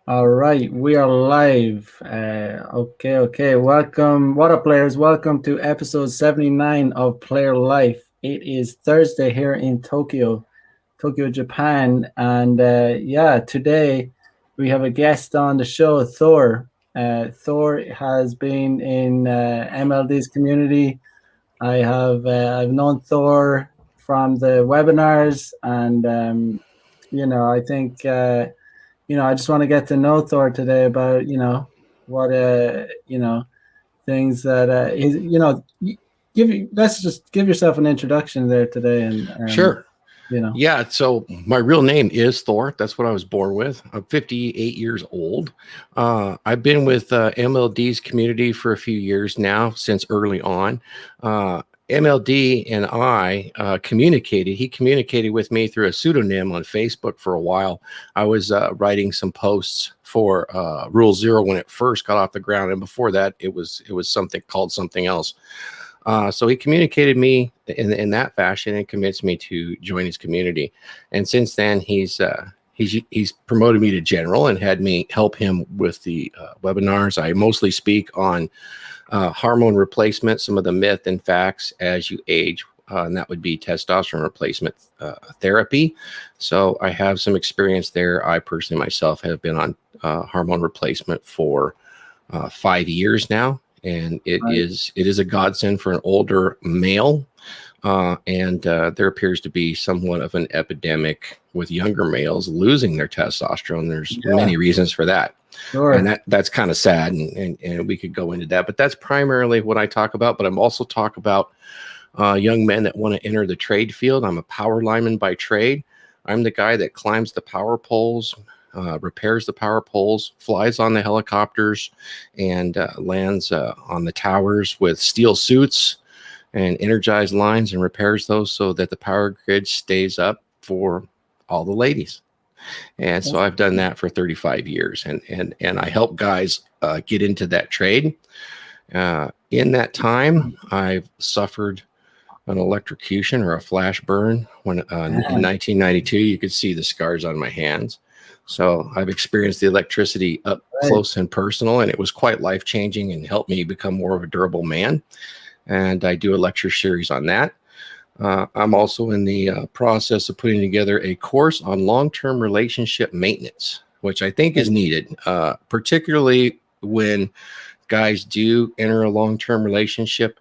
All right, we are live. Okay. Welcome, water players. Welcome to episode 79 of Player Life. It is Thursday here in Tokyo, Japan. And yeah, today we have a guest on the show, Thor. Thor has been in MLD's community. I've known Thor from the webinars, and I think. I just want to get to know Thor today about, what, things that, let's just give yourself an introduction there today. And, Sure. you know, Yeah. So my real name is Thor. That's what I was born with. I'm 58 years old. I've been with MLD's community for a few years now, since early on. MLD and I communicated. He communicated with me through a pseudonym on Facebook for a while. I was writing some posts for Rule Zero when it first got off the ground, and before that, it was something called something else. So he communicated me in that fashion and convinced me to join his community. And since then, he's promoted me to general and had me help him with the webinars. I mostly speak on hormone replacement, some of the myth and facts as you age. And that would be testosterone replacement therapy. So I have some experience there. I personally myself have been on hormone replacement for 5 years now. And it right. is a godsend for an older male. And there appears to be somewhat of an epidemic with younger males losing their testosterone. There's many reasons for that. Sure. And that's kind of sad. And we could go into that. But that's primarily what I talk about. But I'm also talk about young men that want to enter the trade field. I'm a power lineman by trade. I'm the guy that climbs the power poles, repairs the power poles, flies on the helicopters, and lands on the towers with steel suits and energized lines and repairs those so that the power grid stays up for all the ladies. And so I've done that for 35 years, and I help guys get into that trade. In that time, I've suffered an electrocution or a flash burn when in 1992. You could see the scars on my hands. So I've experienced the electricity up close and personal, and it was quite life-changing and helped me become more of a durable man. And I do a lecture series on that. I'm also in the process of putting together a course on long-term relationship maintenance, which I think is needed, particularly when guys do enter a long-term relationship.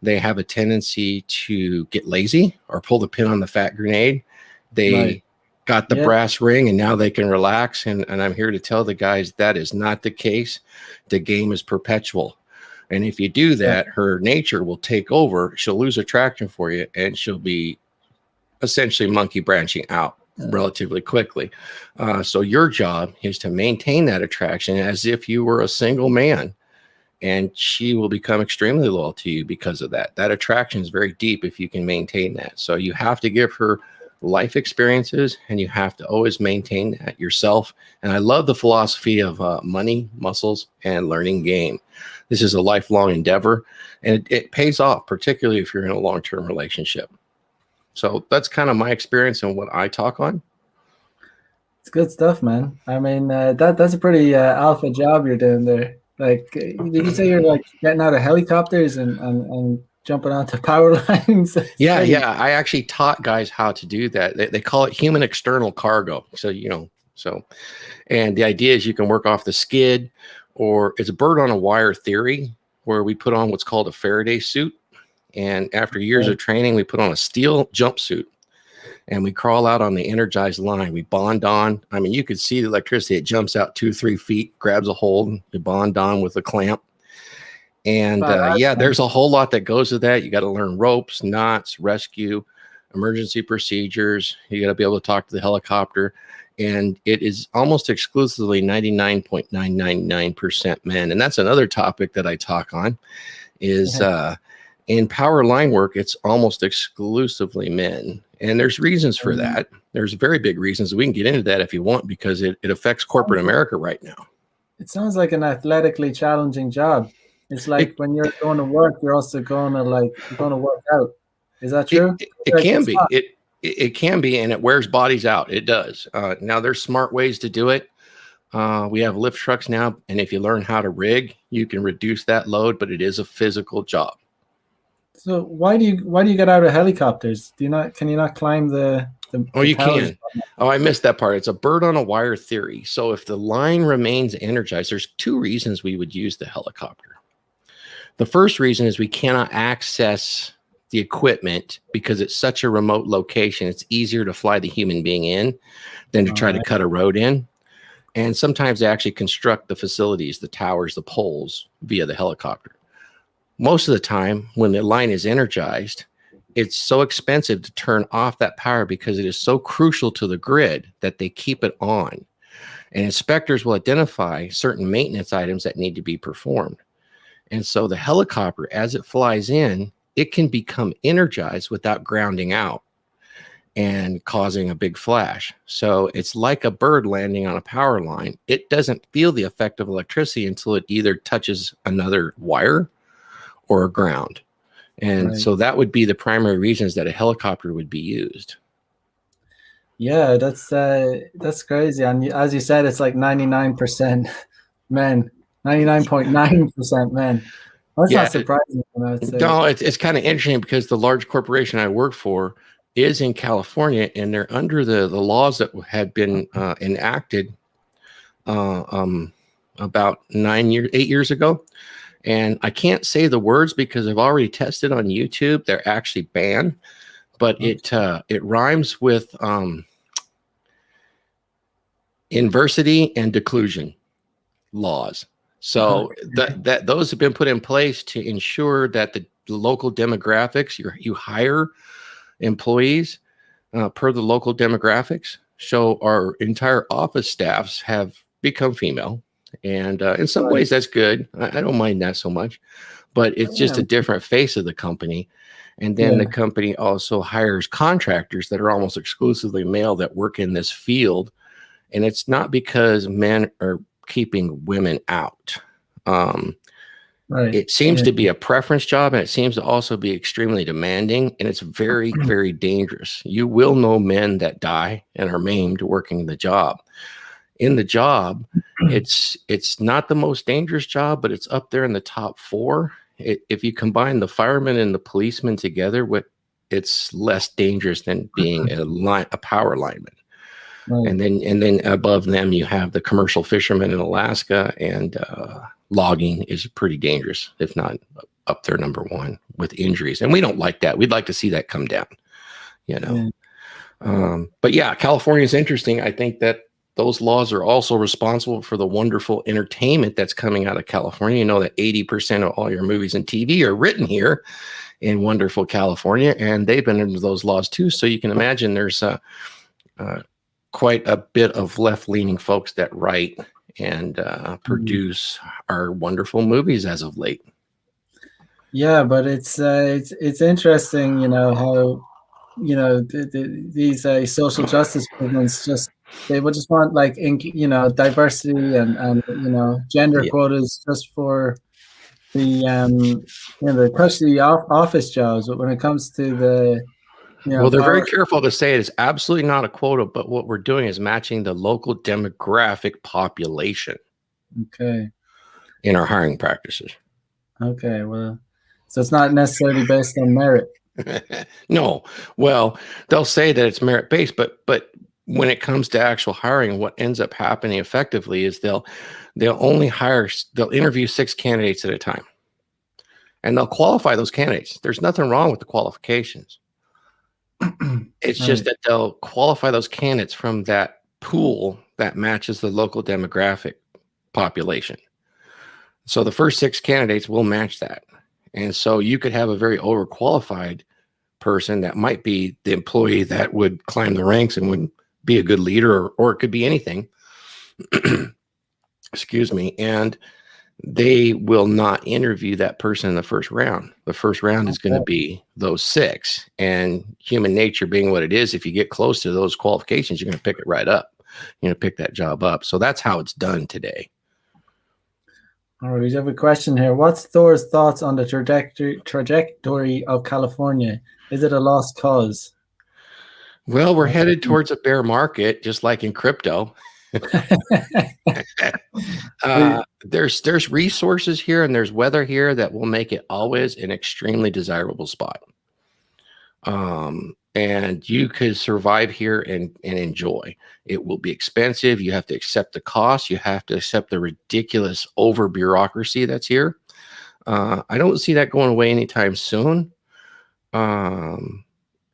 They have a tendency to get lazy or pull the pin on the fat grenade. They got the brass ring and now they can relax. And I'm here to tell the guys that is not the case. The game is perpetual. And if you do that, her nature will take over. She'll lose attraction for you, and she'll be essentially monkey branching out relatively quickly. So your job is to maintain that attraction as if you were a single man, and she will become extremely loyal to you because of that. That attraction is very deep if you can maintain that. So you have to give her life experiences, and you have to always maintain that yourself. And I love the philosophy of money, muscles, and learning game. This is a lifelong endeavor, and it pays off, particularly if you're in a long-term relationship. So that's kind of my experience and what I talk on. It's good stuff, man. I mean, that's a pretty alpha job you're doing there. Like, did you say you're like getting out of helicopters and jumping onto power lines? Yeah. I actually taught guys how to do that. They call it human external cargo. So, and the idea is you can work off the skid, or it's a bird on a wire theory, where we put on what's called a Faraday suit. And after years of training, we put on a steel jumpsuit, and we crawl out on the energized line. We bond on. I mean, you could see the electricity. It jumps out 2-3 feet, grabs a hold, you bond on with a clamp. And there's a whole lot that goes with that. You got to learn ropes, knots, rescue, emergency procedures. You got to be able to talk to the helicopter. And it is almost exclusively 99.999% men. And that's another topic that I talk on is in power line work, it's almost exclusively men. And there's reasons for that. There's very big reasons. We can get into that if you want, because it affects corporate America right now. It sounds like an athletically challenging job. It's like when you're going to work, you're also going to work out. Is that true? It can be. It can be, and it wears bodies out. It does. Now there's smart ways to do it. We have lift trucks now, and if you learn how to rig, you can reduce that load, but it is a physical job. So why do you get out of helicopters? Can you not climb Oh, the you towers? can. Oh, I missed that part. It's a bird on a wire theory. So if the line remains energized, there's two reasons we would use the helicopter. The first reason is we cannot access the equipment because it's such a remote location. It's easier to fly the human being in than to All try to right, cut a road in. And sometimes they actually construct the facilities, the towers, the poles via the helicopter. Most of the time, when the line is energized, it's so expensive to turn off that power because it is so crucial to the grid that they keep it on. And inspectors will identify certain maintenance items that need to be performed. And so the helicopter, as it flies in, it can become energized without grounding out and causing a big flash. So it's like a bird landing on a power line. It doesn't feel the effect of electricity until it either touches another wire or a ground. And right. so that would be the primary reasons that a helicopter would be used. Yeah, that's crazy. And as you said, it's like 99% men, 99.9% men. That's not Yeah, surprising, I would say. no, it's kind of interesting because the large corporation I work for is in California, and they're under the laws that had been enacted uh, um, about 8 years ago. And I can't say the words because I've already tested on YouTube. They're actually banned, but it rhymes with inversity and declusion laws. So Okay. that those have been put in place to ensure that the local demographics you hire employees per the local demographics. So our entire office staffs have become female, and in some Right. ways that's good. I don't mind that so much, but it's just Yeah. a different face of the company. And then the Yeah. company also hires contractors that are almost exclusively male that work in this field, and it's not because men are keeping women out. Um, Right. it seems Yeah. to be a preference job, and it seems to also be extremely demanding, and it's very, very dangerous. You will know men that die and are maimed working the job. In the job, it's not the most dangerous job, but it's up there in the top four. If you combine the firemen and the policemen together, it's less dangerous than being a power lineman. Right. And then above them you have the commercial fishermen in Alaska, and logging is pretty dangerous, if not up there number one with injuries. And we don't like that. We'd like to see that come down, you know. Yeah. But yeah, California is interesting. I think that those laws are also responsible for the wonderful entertainment that's coming out of California. You know that 80% of all your movies and TV are written here in wonderful California, and they've been under those laws too. So you can imagine there's quite a bit of left-leaning folks that write and produce our wonderful movies as of late. Yeah, but it's interesting, how these social justice movements they would just want like diversity and gender Yeah. quotas just for the custody office jobs, but when it comes to the Well, they're very power. careful to say it is absolutely not a quota, but what we're doing is matching the local demographic population Okay, in our hiring practices. okay, well, so it's not necessarily based on merit. No, well, they'll say that it's merit based, but when it comes to actual hiring, what ends up happening effectively is they'll interview 6 candidates at a time, and they'll qualify those candidates. There's nothing wrong with the qualifications. It's just Right. that they'll qualify those candidates from that pool that matches the local demographic population. So the first 6 candidates will match that. And so you could have a very overqualified person that might be the employee that would climb the ranks and would be a good leader, or it could be anything. Excuse me. And they will not interview that person in the first round. The first round is going to be those 6. And human nature being what it is, if you get close to those qualifications, you're going to pick it right up. You're going to pick that job up. So that's how it's done today. All right, we have a question here. What's Thor's thoughts on the trajectory of California? Is it a lost cause? Well, we're headed towards a bear market, just like in crypto. There's resources here and there's weather here that will make it always an extremely desirable spot. And you could survive here and enjoy. It will be expensive. You have to accept the cost. You have to accept the ridiculous over bureaucracy that's here. I don't see that going away anytime soon. Um,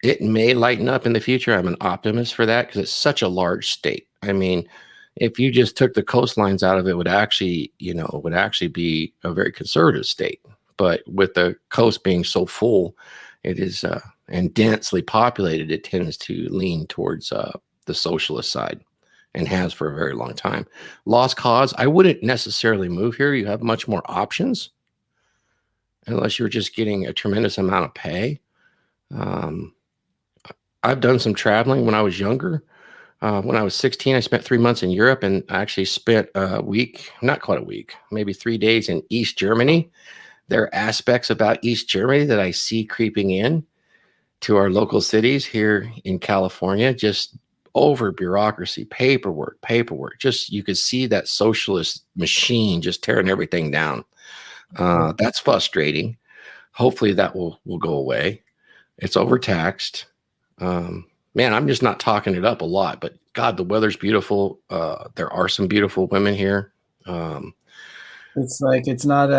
it may lighten up in the future. I'm an optimist for that because it's such a large state. I mean, if you just took the coastlines out of it, would actually be a very conservative state. But with the coast being so full, it is and densely populated, it tends to lean towards the socialist side and has for a very long time. Lost cause, I wouldn't necessarily move here. You have much more options unless you're just getting a tremendous amount of pay. Um, I've done some traveling when I was younger. When I was 16, I spent 3 months in Europe and I actually spent a week, not quite a week, maybe 3 days in East Germany. There are aspects about East Germany that I see creeping in to our local cities here in California, just over bureaucracy, paperwork. Just you could see that socialist machine just tearing everything down. That's frustrating. Hopefully that will go away. It's overtaxed. Man, I'm just not talking it up a lot, but God, the weather's beautiful. There are some beautiful women here. It's like it's not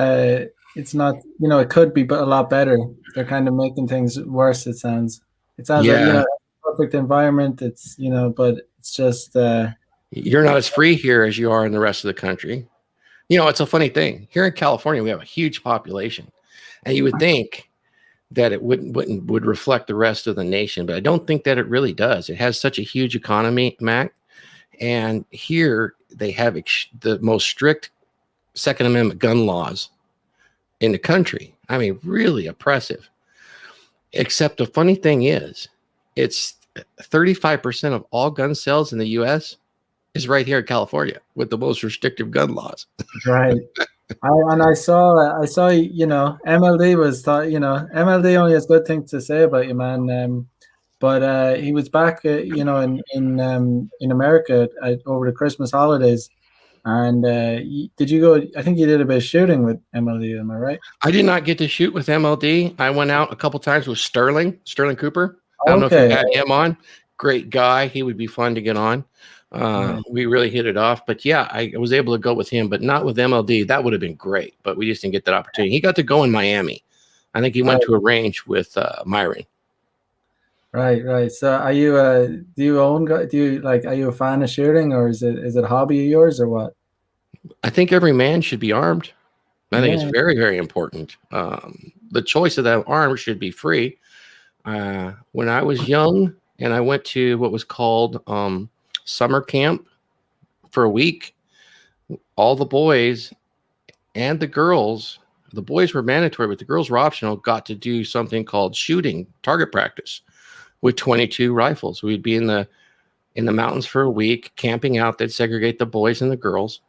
it could be but a lot better. They're kind of making things worse. It sounds like Yeah, perfect environment. It's but it's just you're not as free here as you are in the rest of the country. It's a funny thing. Here in California, we have a huge population, and you would think that it would reflect the rest of the nation, but I don't think that it really does. It has such a huge economy, Mac, and here they have the most strict Second Amendment gun laws in the country. I mean, really oppressive. Except the funny thing is, it's 35% of all gun sales in the U.S. is right here in California with the most restrictive gun laws. right. I saw MLD was thought MLD only has good things to say about you, man. But he was back, in America over the Christmas holidays. And did you go? I think you did a bit of shooting with MLD. Am I right? I did not get to shoot with MLD. I went out a couple times with Sterling Cooper. I don't know if you Okay. had him on. Great guy. He would be fun to get on. Right. We really hit it off. But yeah, I was able to go with him, but not with MLD. That would have been great, but we just didn't get that opportunity. He got to go in Miami. I think he went Right. to a range with Myron. Right. So, do you own? Do you like? Are you a fan of shooting, or is it a hobby of yours, or what? I think every man should be armed. I think it's Yeah. very, very important. The choice of that arm should be free. When I was young and I went to what was called summer camp for a week, all the boys and the boys were mandatory, but the girls were optional, got to do something called shooting target practice with 22 rifles. We'd be in the mountains for a week, camping out. They'd segregate the boys and the girls,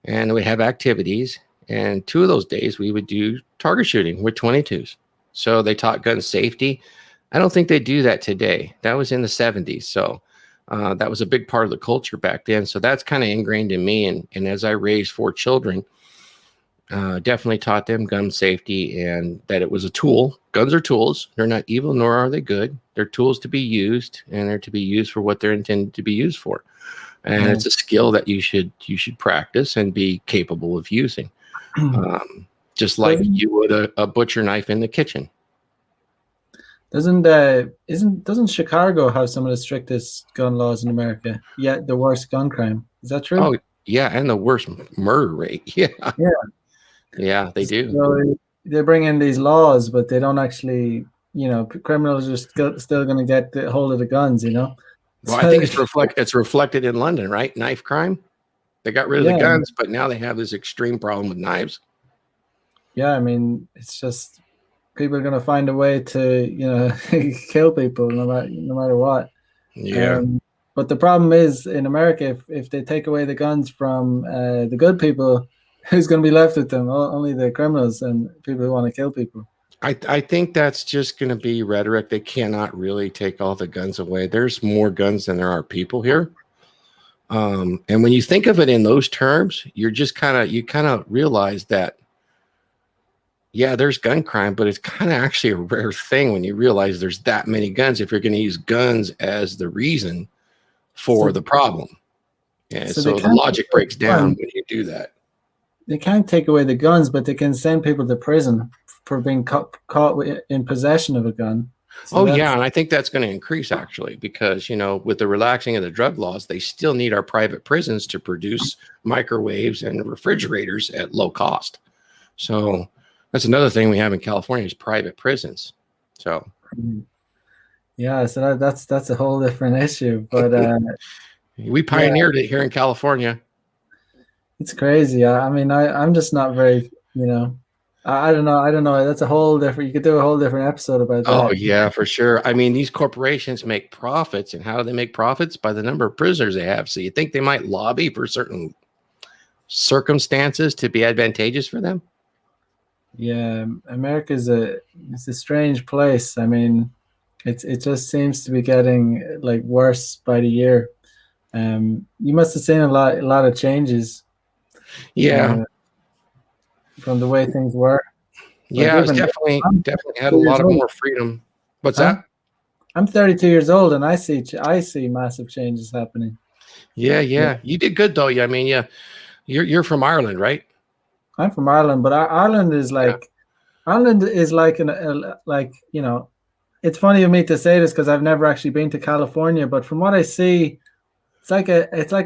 and we'd have activities. And 2 of those days we would do target shooting with 22s. So they taught gun safety. I don't think they do that today. That was in the 70s. So that was a big part of the culture back then. So that's kind of ingrained in me. And as I raised 4 children, definitely taught them gun safety and that it was a tool. Guns are tools. They're not evil, nor are they good. They're tools to be used, and they're to be used for what they're intended to be used for. And Yeah. it's a skill that you should practice and be capable of using, just like Doesn't you would a butcher knife in the kitchen. doesn't doesn't Chicago have some of the strictest gun laws in America? Yet the worst gun crime. Is that true? Oh yeah, and the worst murder rate. Yeah, Yeah. yeah, they do. So they bring in these laws, but they don't actually, criminals are still going to get the hold of the guns, Well, It's I think like, it's reflected in London, right? Knife crime. They got rid of the yeah, guns, but now they have this extreme problem with knives. yeah. I mean, it's just people are going to find a way to, kill people no matter what. Yeah, Um, but the problem is in America, if they take away the guns from the good people, who's going to be left with them? Only the criminals and people who want to kill people. I think that's just going to be rhetoric. They cannot really take all the guns away. There's more guns than there are people here. And when you think of it in those terms, you kind of realize that, yeah, there's gun crime, but it's kind of actually a rare thing when you realize there's that many guns if you're going to use guns as the reason for So, the problem. And so they so the can't take logic away breaks the down guns. when you do that. They can't take away the guns, but they can send people to prison for being caught in possession of a gun. So Oh, yeah. that's And I think that's going to increase actually, because, with the relaxing of the drug laws, they still need our private prisons to produce microwaves and refrigerators at low cost. So that's another thing we have in California is private prisons. So yeah. So that's a whole different issue. But we yeah, pioneered it here in California. it's crazy. I mean, I'm just not very, I don't know. I don't know. That's a whole different. You could do a whole different episode about Oh, that. yeah, for sure. I mean, these corporations make profits, and how do they make profits? By the number of prisoners they have. So you think they might lobby for certain circumstances to be advantageous for them? Yeah, America's it's a strange place. I mean, it just seems to be getting like worse by the year. You must have seen a lot of changes Yeah. uh, from the way things were. Like Yeah, it's even I'm definitely had a 32 years lot of old. more freedom. What's I'm that? I'm 32 years old, and I see massive changes happening. Yeah, Yeah, yeah. You did good though. Yeah, I mean, yeah, you're from Ireland, right? I'm from Ireland, but Yeah. Ireland is like like it's funny of me to say this because I've never actually been to California, but from what I see, it's like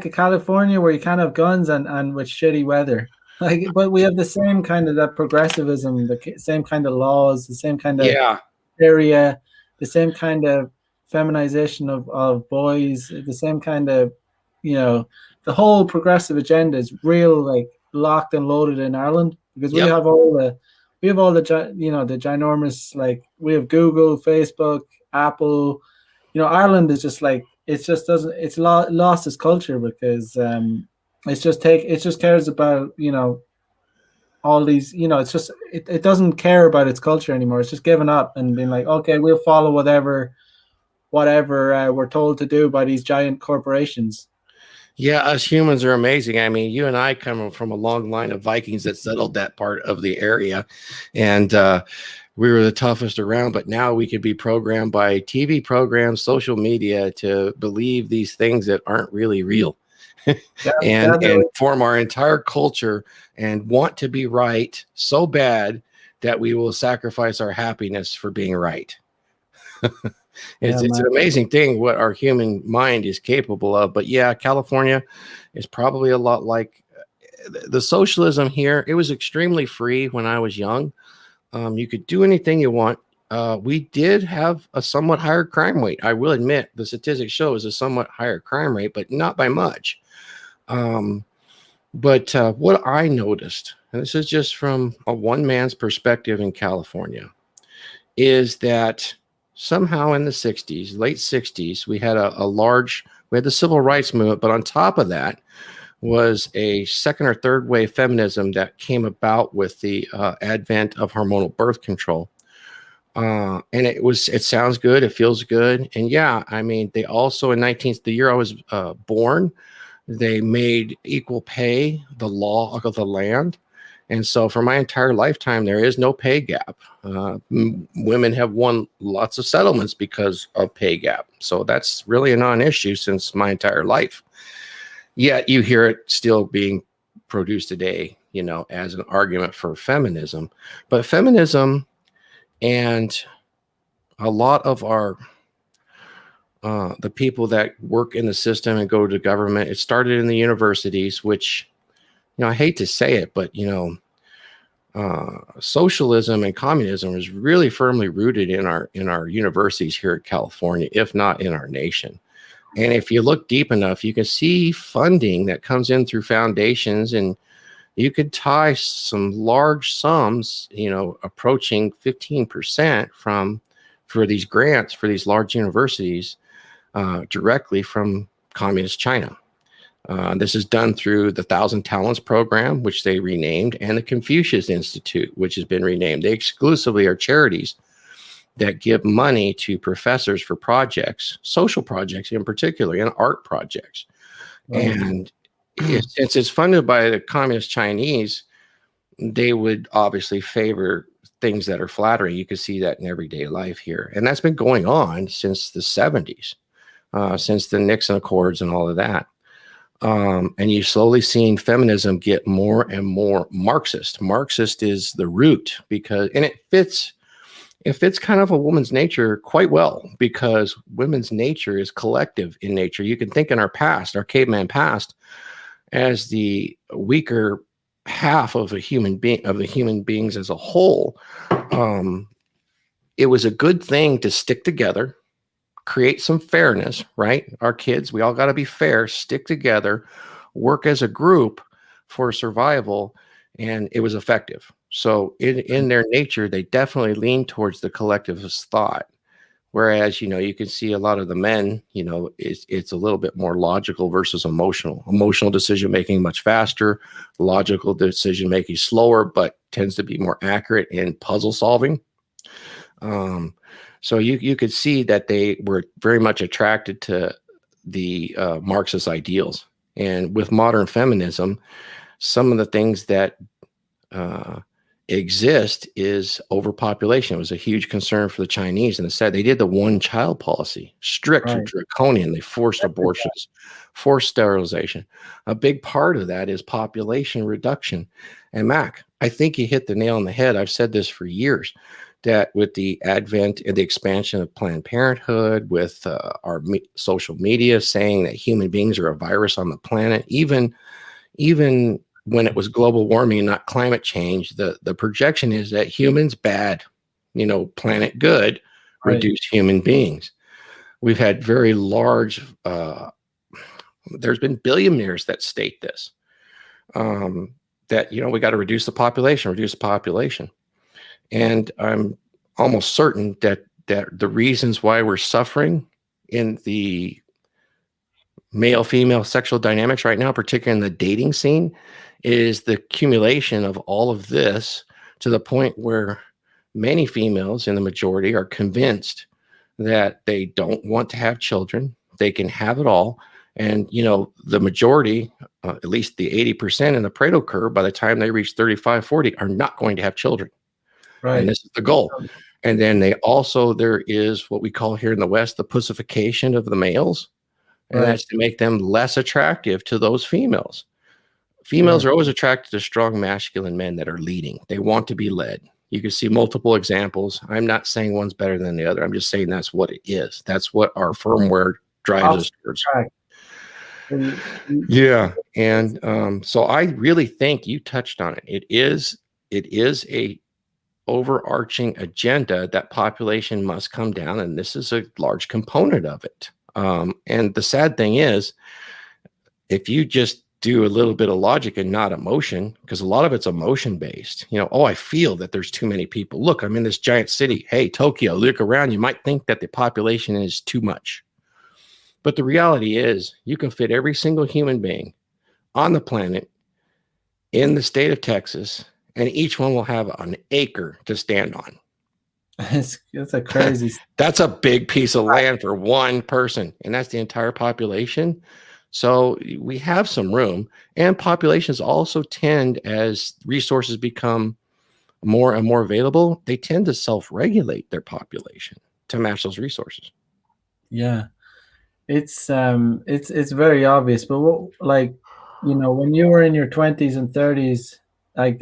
a California where you can't have guns and with shitty weather. Like, but we have the same kind of that progressivism, same kind of laws, the same kind of Yeah. area, the same kind of feminization of boys, the same kind of, you know, the whole progressive agenda is real like locked and loaded in Ireland because Yep. we have all the ginormous like we have Google, Facebook, Apple. Ireland is just like it just doesn't lost its culture because it just cares about all these it's just it doesn't care about its culture anymore. It's just given up and being like, okay, we'll follow whatever we're told to do by these giant corporations. Yeah, us humans are amazing. I mean, you and I come from a long line of Vikings that settled that part of the area, and we were the toughest around. But now we could be programmed by TV programs, social media to believe these things that aren't really real, and Gather, form our entire culture and want to be right so bad that we will sacrifice our happiness for being right. yeah, It's man. an amazing thing what our human mind is capable of. But yeah, California is probably a lot like the socialism here. It was extremely free when I was young. You could do anything you want. We did have a somewhat higher crime rate. I will admit the statistics show is a somewhat higher crime rate, but not by much. But what I noticed, and this is just from a one man's perspective in California, is that somehow in the 60s, late 60s, we had the civil rights movement, but on top of that was a second or third wave feminism that came about with the advent of hormonal birth control. And it sounds good. It feels good. And yeah, I mean, they also the year I was born, they made equal pay the law of the land. And so for my entire lifetime, there is no pay gap. Women have won lots of settlements because of pay gap. So that's really a non-issue since my entire life. Yet you hear it still being produced today, as an argument for feminism. But feminism and a lot of the people that work in the system and go to government, it started in the universities, which, I hate to say it, but, socialism and communism is really firmly rooted in our universities here in California, if not in our nation. And if you look deep enough, you can see funding that comes in through foundations, and you could tie some large sums, approaching 15% for these grants for these large universities directly from communist China. This is done through the Thousand Talents program, which they renamed, and the Confucius Institute, which has been renamed. They exclusively are charities that give money to professors for projects, social projects in particular, and art projects. Right. And since it's funded by the communist Chinese, they would obviously favor things that are flattering. You can see that in everyday life here. And that's been going on since the 70s, since the Nixon Accords and all of that. And you've slowly seen feminism get more and more Marxist. Marxist is the root because, and it fits kind of a woman's nature quite well because women's nature is collective in nature. You can think in our past, our caveman past, as the weaker half of a human being, of the human beings as a whole. Um, it was a good thing to stick together, create some fairness, right? Our kids, we all got to be fair, stick together, work as a group for survival, and it was effective. So in their nature, they definitely lean towards the collectivist thought. Whereas, you can see a lot of the men, it's a little bit more logical versus emotional. Emotional decision making much faster, logical decision making slower, but tends to be more accurate in puzzle solving. So you could see that they were very much attracted to the Marxist ideals. And with modern feminism, some of the things that exist is overpopulation. It was a huge concern for the Chinese, and instead they did the one-child policy, strict, Right. draconian. They forced abortions, forced sterilization. A big part of that is population reduction. And Mac, I think you hit the nail on the head. I've said this for years, that with the advent and the expansion of Planned Parenthood, with our social media saying that human beings are a virus on the planet, even when it was global warming and not climate change, the projection is that humans bad, planet good, Right. reduced human beings. We've had very large, there's been billionaires that state this, that, we got to reduce the population. And I'm almost certain that the reasons why we're suffering in the male-female sexual dynamics right now, particularly in the dating scene, is the accumulation of all of this to the point where many females in the majority are convinced that they don't want to have children. They can have it all. And, the majority, at least the 80% in the Pareto curve, by the time they reach 35, 40, are not going to have children. And Right. this is the goal. And then there is what we call here in the West, the pussification of the males. And Right. that's to make them less attractive to those females. Females Sure. are always attracted to strong masculine men that are leading. They want to be led. You can see multiple examples. I'm not saying one's better than the other. I'm just saying that's what it is. That's what our firmware drives us Opposite towards. track. So Yeah. And so I really think you touched on it. It is a overarching agenda that population must come down, and this is a large component of it. And the sad thing is, if you just do a little bit of logic and not emotion, because a lot of it's emotion based, I feel that there's too many people. Look, I'm in this giant city. Hey, Tokyo, look around. You might think that the population is too much. But the reality is, you can fit every single human being on the planet in the state of Texas, and each one will have an acre to stand on. it's a crazy. That's a big piece of land for one person, and that's the entire population. So we have some room, and populations also tend, as resources become more and more available, they tend to self-regulate their population to match those resources. Yeah. It's very obvious, but when you were in your 20s and 30s, like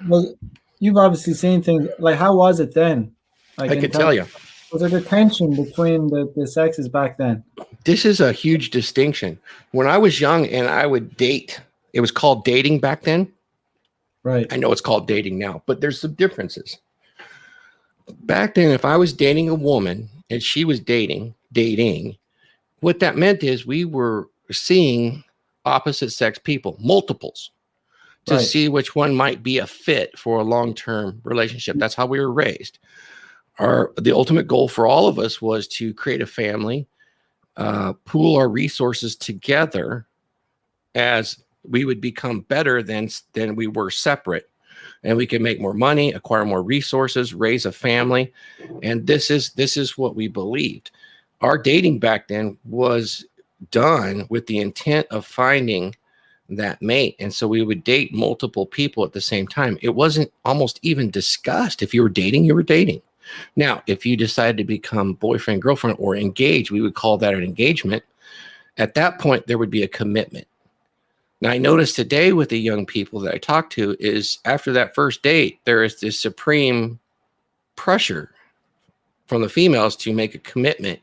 well, you've obviously seen things. Like, how was it then? Like, I in can terms, tell you, was there the tension between the sexes back then? this is a huge distinction. When I was young and I would date, it was called dating back then. Right. I know it's called dating now, but there's some differences. Back then, if I was dating a woman and she was dating, what that meant is we were seeing opposite sex people, multiples, to Right. see which one might be a fit for a long-term relationship. That's how we were raised. The ultimate goal for all of us was to create a family, pool our resources together, as we would become better than we were separate, and we can make more money, acquire more resources, raise a family. And this is what we believed. Our dating back then was done with the intent of finding that mate. And so we would date multiple people at the same time. It wasn't almost even discussed. If you were dating, you were dating. Now, if you decided to become boyfriend, girlfriend, or engaged, we would call that an engagement. At that point, there would be a commitment. Now, I noticed today with the young people that I talk to is after that first date, there is this supreme pressure from the females to make a commitment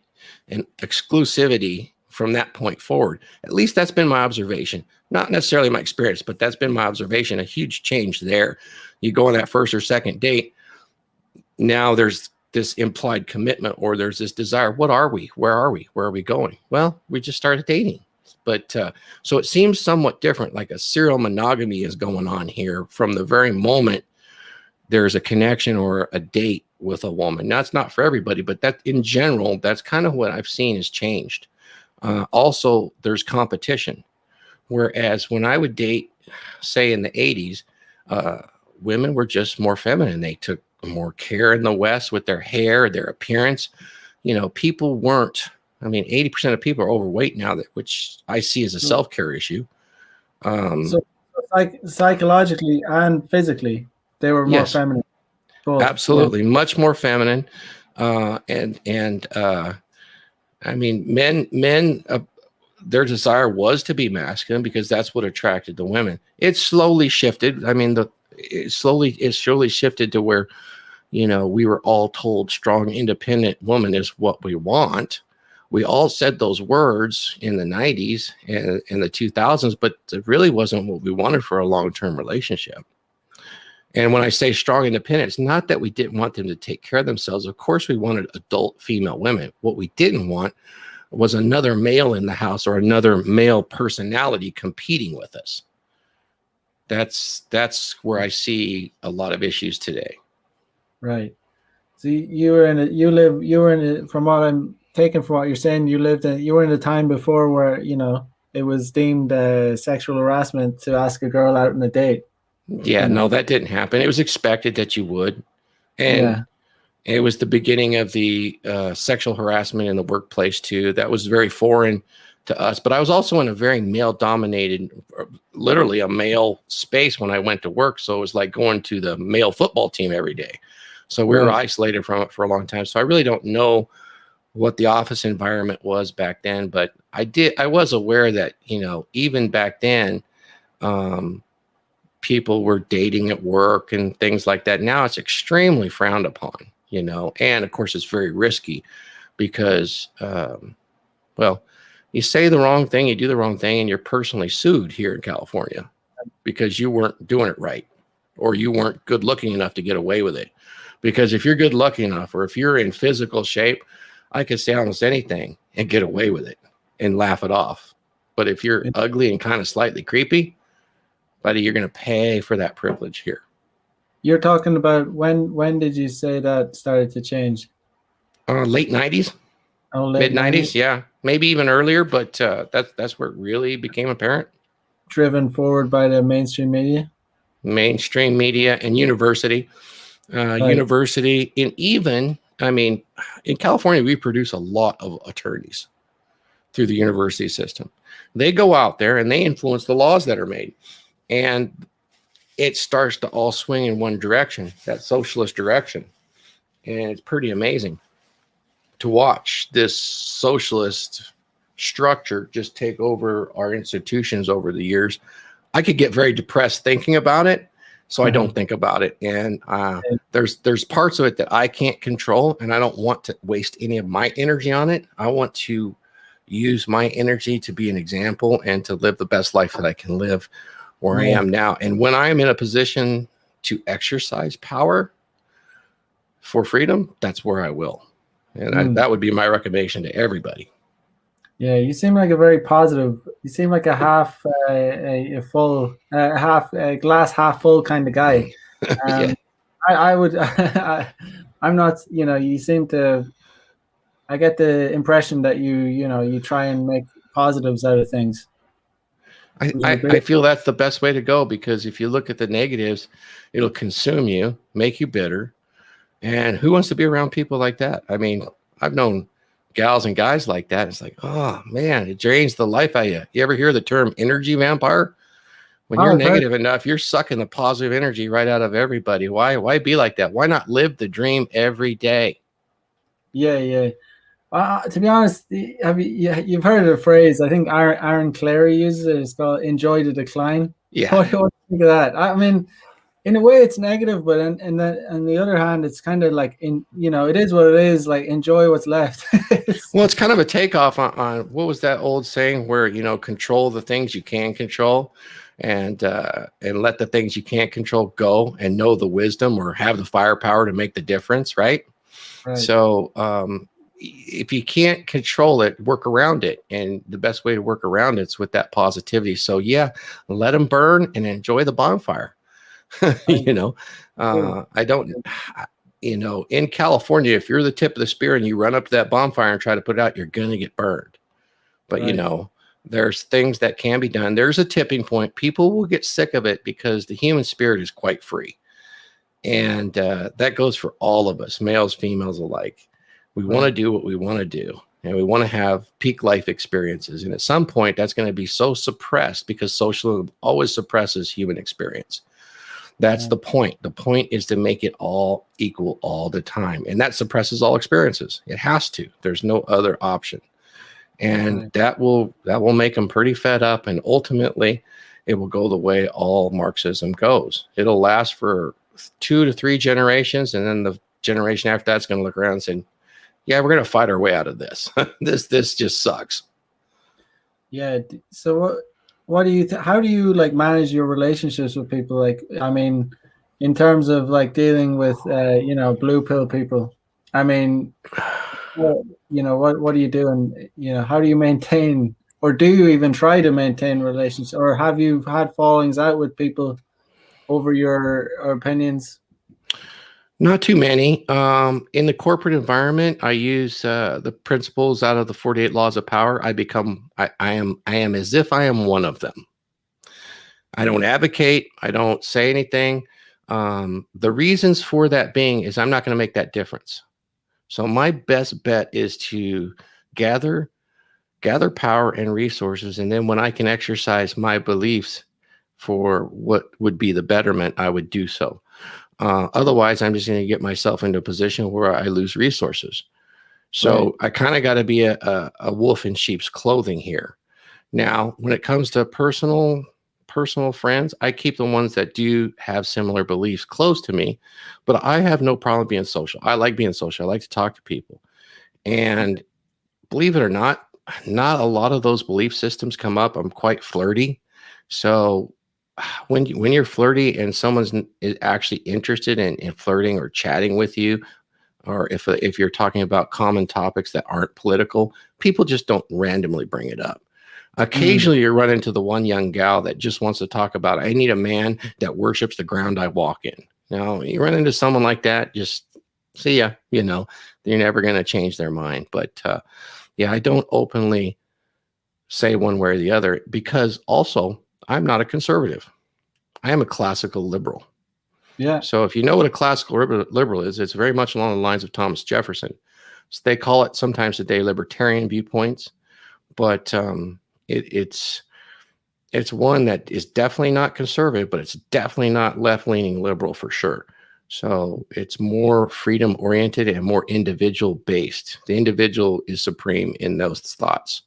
and exclusivity from that point forward. At least that's been my observation. Not necessarily my experience, but that's been my observation. A huge change there. You go on that first or second date, now there's this implied commitment, or there's this desire. What are we? Where are we? Where are we going? Well, we just started dating. But so it seems somewhat different, like a serial monogamy is going on here from the very moment there's a connection or a date with a woman. Now, it's not for everybody, but that in general, that's kind of what I've seen has changed. Also, there's competition. Whereas when I would date, say in the 80s, women were just more feminine. They took more care in the West with their hair, their appearance. You know, people weren't, I mean, 80% of people are overweight now, which I see as a self-care issue. So psychologically and physically, they were more Yes, feminine. Both. absolutely. Much more feminine. I mean, men, their desire was to be masculine because that's what attracted the women. It slowly shifted. I mean, it slowly shifted to where, you know, we were all told strong, independent woman is what we want. We all said those words in the 90s and in the 2000s, but it really wasn't what we wanted for a long-term relationship. And when I say strong independent, it's not that we didn't want them to take care of themselves. Of course, we wanted adult female women. What we didn't want was another male in the house or another male personality competing with us. That's where I see a lot of issues today. Right. So from what I'm taking from what you're saying, you were in a time before where, you know, it was deemed sexual harassment to ask a girl out on a date. Yeah, You know? no, that didn't happen. It was expected that you would. And Yeah. it was the beginning of the sexual harassment in the workplace too. That was very foreign to us. But I was also in a very male-dominated, literally a male space when I went to work. So it was like going to the male football team every day. So we were isolated from it for a long time. So I really don't know what the office environment was back then. But I was aware that, you know, even back then, people were dating at work and things like that. Now it's extremely frowned upon, you know, and of course it's very risky because, well, you say the wrong thing, you do the wrong thing, and you're personally sued here in California because you weren't doing it right or you weren't good looking enough to get away with it. Because if you're good looking enough or if you're in physical shape, I could say almost anything and get away with it and laugh it off. But if you're ugly and kind of slightly creepy, buddy, you're going to pay for that privilege here. You're talking about when did you say that started to change? Late 90s, mid 90s, yeah, maybe even earlier, but that's where it really became apparent. Driven forward by the mainstream media And university, university, and even, I mean, in California, we produce a lot of attorneys through the university system. They go out there and they influence the laws that are made. And it starts to all swing in one direction, that socialist direction. And it's pretty amazing to watch this socialist structure just take over our institutions over the years. I could get very depressed thinking about it, so I don't think about it. And there's parts of it that I can't control, and I don't want to waste any of my energy on it. I want to use my energy to be an example and to live the best life that I can live where I am now. And when I'm in a position to exercise power for freedom, that's where I will. And that would be my recommendation to everybody. Yeah, you seem like a very positive. You seem like a half a full, glass half full kind of guy. Yeah. I would. I'm not. You know, you seem to. I get the impression that you try and make positives out of things. I feel that's the best way to go, because if you look at the negatives, it'll consume you, make you bitter. And who wants to be around people like that? I mean, I've known gals and guys like that. It's like, oh man, it drains the life out of you. You ever hear the term energy vampire? When Oh, you're I've heard. negative enough, you're sucking the positive energy right out of everybody. Why be like that? Why not live the dream every day? Yeah, yeah. To be honest, you've heard of the phrase? I think Aaron Clary uses it. It's called "enjoy the decline." Yeah. What do you think of that? I mean, in a way, it's negative, but on the other hand, it's kind of like it is what it is. Like enjoy what's left. It's- Well, it's kind of a takeoff on what was that old saying where, control the things you can control and let the things you can't control go and know the wisdom or have the firepower to make the difference, right? right, So if you can't control it, work around it. And the best way to work around it's with that positivity. So yeah, let them burn and enjoy the bonfire. I you know, do. I don't, in California, if you're the tip of the spear and you run up to that bonfire and try to put it out, you're going to get burned. But, Right, there's things that can be done. There's a tipping point. People will get sick of it because the human spirit is quite free. And that goes for all of us, males, females alike. We want right, to do what we want to do. And we want to have peak life experiences. And at some point, that's going to be so suppressed because social always suppresses human experience. That's right, the point. The point is to make it all equal all the time. And that suppresses all experiences. It has to. There's no other option. And right. that will make them pretty fed up. And ultimately, it will go the way all Marxism goes. It'll last for 2 to 3 generations. And then the generation after that's going to look around and say, yeah, we're going to fight our way out of this. This just sucks. Yeah. So what do you how do you like manage your relationships with people? Like, I mean, in terms of like dealing with blue pill people. I mean, Well, what do you do, and how do you maintain, or do you even try to maintain relationships, or have you had fallings out with people over your opinions? Not too many. In the corporate environment, I use the principles out of the 48 laws of power. I am as if I am one of them. I don't advocate. I don't say anything. The reasons for that being is I'm not going to make that difference. So my best bet is to gather power and resources, and then when I can exercise my beliefs for what would be the betterment, I would do so. Otherwise, I'm just going to get myself into a position where I lose resources. Right. So I kind of got to be a wolf in sheep's clothing here. Now, when it comes to personal friends, I keep the ones that do have similar beliefs close to me, but I have no problem being social. I like being social. I like to talk to people. And believe it or not a lot of those belief systems come up. I'm quite flirty. So when you're flirty and someone's is actually interested in flirting or chatting with you, or if you're talking about common topics that aren't political, people just don't randomly bring it up. Mm, Occasionally, you run into the one young gal that just wants to talk about, I need a man that worships the ground I walk in. Now, you run into someone like that, just see ya, they're never going to change their mind. But yeah, I don't openly say one way or the other because also I'm not a conservative. I am a classical liberal. yeah. So if you know what a classical liberal is, it's very much along the lines of Thomas Jefferson. So they call it sometimes today libertarian viewpoints, but it's one that is definitely not conservative, but it's definitely not left-leaning liberal for sure. So it's more freedom oriented and more individual based. The individual is supreme in those thoughts.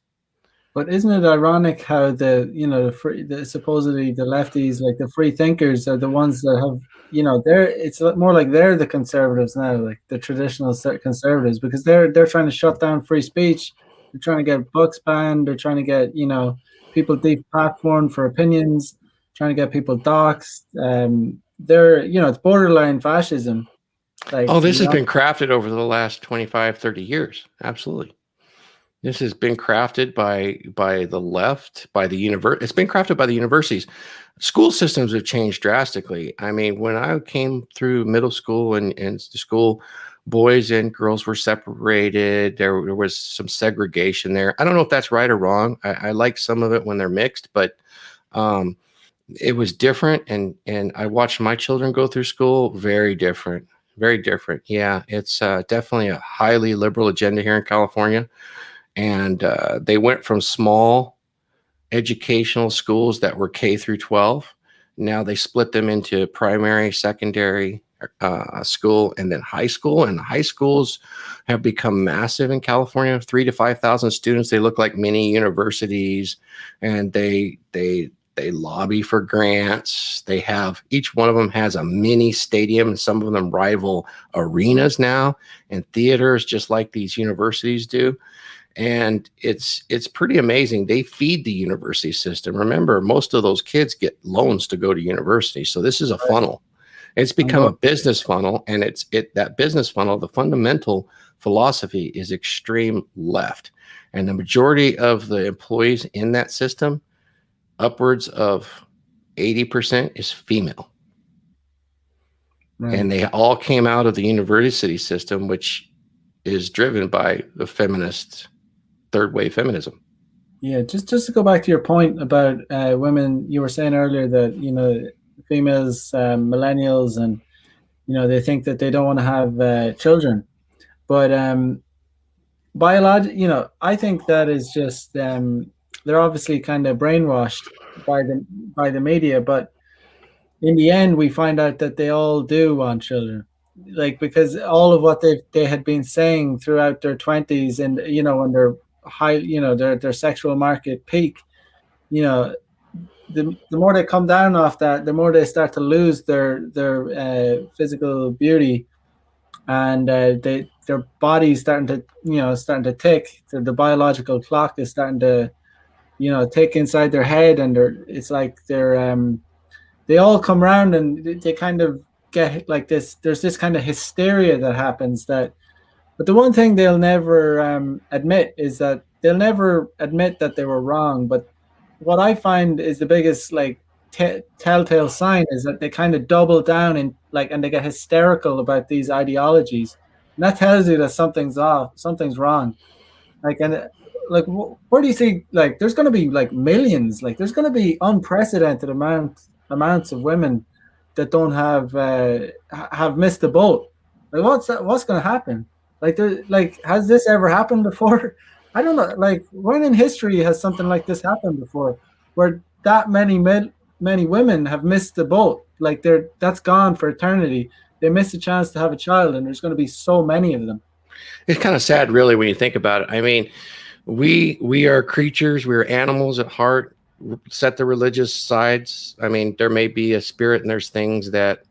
But isn't it ironic how the supposedly the lefties, like the free thinkers, are the ones that have it's more like they're the conservatives now, like the traditional conservatives, because they're trying to shut down free speech. They're trying to get books banned. They're trying to get people deplatformed for opinions. Trying to get people doxxed. They're it's borderline fascism. Oh, Like this has been crafted over the last 25, 30 years. Absolutely. This has been crafted by the left, by the universe. It's been crafted by the universities. School systems have changed drastically. I mean, when I came through middle school and school, boys and girls were separated. There was some segregation there. I don't know if that's right or wrong. I like some of it when they're mixed, but it was different. And I watched my children go through school, very different, Very different. Yeah, it's definitely a highly liberal agenda here in California. And they went from small educational schools that were K through 12. Now they split them into primary, secondary school, and then high school. And the high schools have become massive in California. 3 to 5,000 students. They look like mini universities, and they lobby for grants. They have, each one of them has a mini stadium, and some of them rival arenas now and theaters, just like these universities do. And it's pretty amazing. They feed the university system. Remember, most of those kids get loans to go to university, so this is a Right. funnel. It's And become go, a business funnel, and that business funnel, the fundamental philosophy is extreme left, and the majority of the employees in that system, upwards of 80%, is female. right. And they all came out of the university system, which is driven by the feminist third wave feminism. Yeah, just to go back to your point about women, you were saying earlier that females, millennials, and they think that they don't want to have children, but I think that is just they're obviously kind of brainwashed by the media, but in the end, we find out that they all do want children, like because all of what they had been saying throughout their 20s, and when they're high, their sexual market peak, you know, the more they come down off that, the more they start to lose their physical beauty, and their body's starting to starting to tick. The biological clock is starting to tick inside their head, and it's like they all come around, and they kind of get like this. There's this kind of hysteria that happens. But the one thing they'll never admit is that they'll never admit that they were wrong. But what I find is the biggest like telltale sign is that they kind of double down and they get hysterical about these ideologies, and that tells you that something's off, something's wrong. Like and like where do you see like there's going to be like millions, like there's going to be unprecedented amounts of women that don't have missed the boat. Like what's going to happen? Like has this ever happened before? I don't know. Like when in history has something like this happened before, where that many women have missed the boat? Like that's gone for eternity. They missed a chance to have a child, and there's going to be so many of them. It's kind of sad, really, when you think about it. I mean, we are creatures, we are animals at heart. Set the religious sides. I mean, there may be a spirit, and there's things that